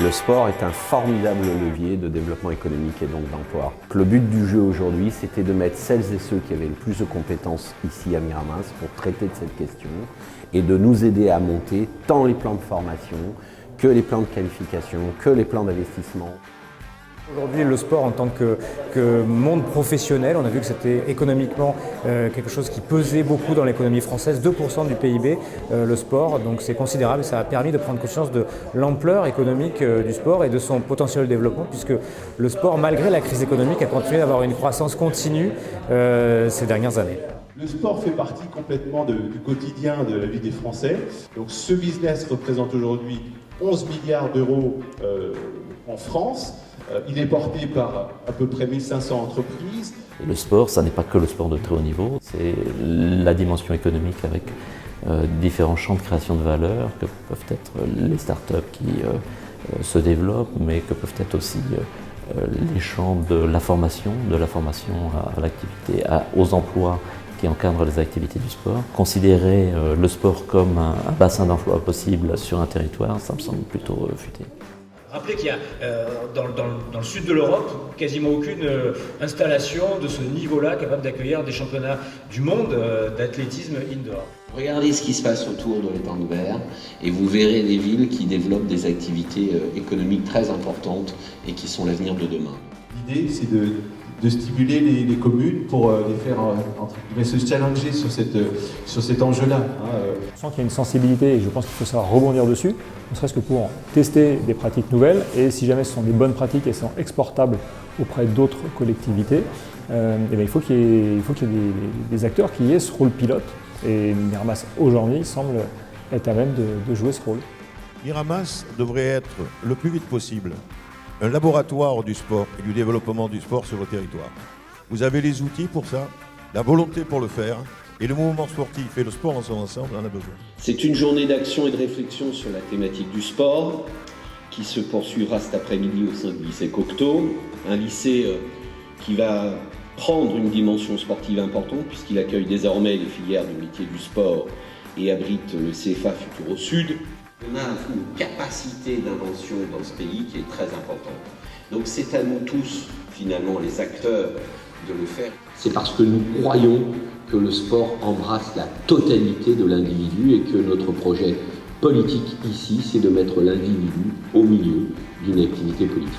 Le sport est un formidable levier de développement économique et donc d'emploi. Le but du jeu aujourd'hui, c'était de mettre celles et ceux qui avaient le plus de compétences ici à Miramas pour traiter de cette question et de nous aider à monter tant les plans de formation que les plans de qualification, que les plans d'investissement. Aujourd'hui, le sport en tant que monde professionnel, on a vu que c'était économiquement quelque chose qui pesait beaucoup dans l'économie française, 2% du PIB, le sport, donc c'est considérable. Ça a permis de prendre conscience de l'ampleur économique du sport et de son potentiel de développement, puisque le sport, malgré la crise économique, a continué d'avoir une croissance continue ces dernières années. Le sport fait partie complètement du quotidien de la vie des Français. Donc ce business représente aujourd'hui 11 milliards d'euros en France. Il est porté par à peu près 1500 entreprises. Le sport, ça n'est pas que le sport de très haut niveau, c'est la dimension économique avec différents champs de création de valeur que peuvent être les startups qui se développent, mais que peuvent être aussi les champs de la formation à l'activité, aux emplois qui encadrent les activités du sport. Considérer le sport comme un bassin d'emploi possible sur un territoire, ça me semble plutôt futé. Rappelez qu'il y a dans le sud de l'Europe quasiment aucune installation de ce niveau-là capable d'accueillir des championnats du monde d'athlétisme indoor. Regardez ce qui se passe autour de l'étang de Berre et vous verrez des villes qui développent des activités économiques très importantes et qui sont l'avenir de demain. L'idée, c'est de stimuler les communes pour les faire se challenger sur cet enjeu-là. Je sens qu'il y a une sensibilité et je pense qu'il faut savoir rebondir dessus, ne serait-ce que pour tester des pratiques nouvelles et si jamais ce sont des bonnes pratiques et sont exportables auprès d'autres collectivités, il faut qu'il y ait des acteurs qui aient ce rôle pilote et Miramas aujourd'hui semble être à même de jouer ce rôle. Miramas devrait être le plus vite possible un laboratoire du sport et du développement du sport sur le territoire. Vous avez les outils pour ça, la volonté pour le faire, et le mouvement sportif et le sport en son ensemble en a besoin. C'est une journée d'action et de réflexion sur la thématique du sport qui se poursuivra cet après-midi au sein du lycée Cocteau, un lycée qui va prendre une dimension sportive importante puisqu'il accueille désormais les filières du métier du sport et abrite le CFA Futuro Sud. On a une capacité d'invention dans ce pays qui est très importante. Donc c'est à nous tous, finalement, les acteurs, de le faire. C'est parce que nous croyons que le sport embrasse la totalité de l'individu et que notre projet politique ici, c'est de mettre l'individu au milieu d'une activité politique.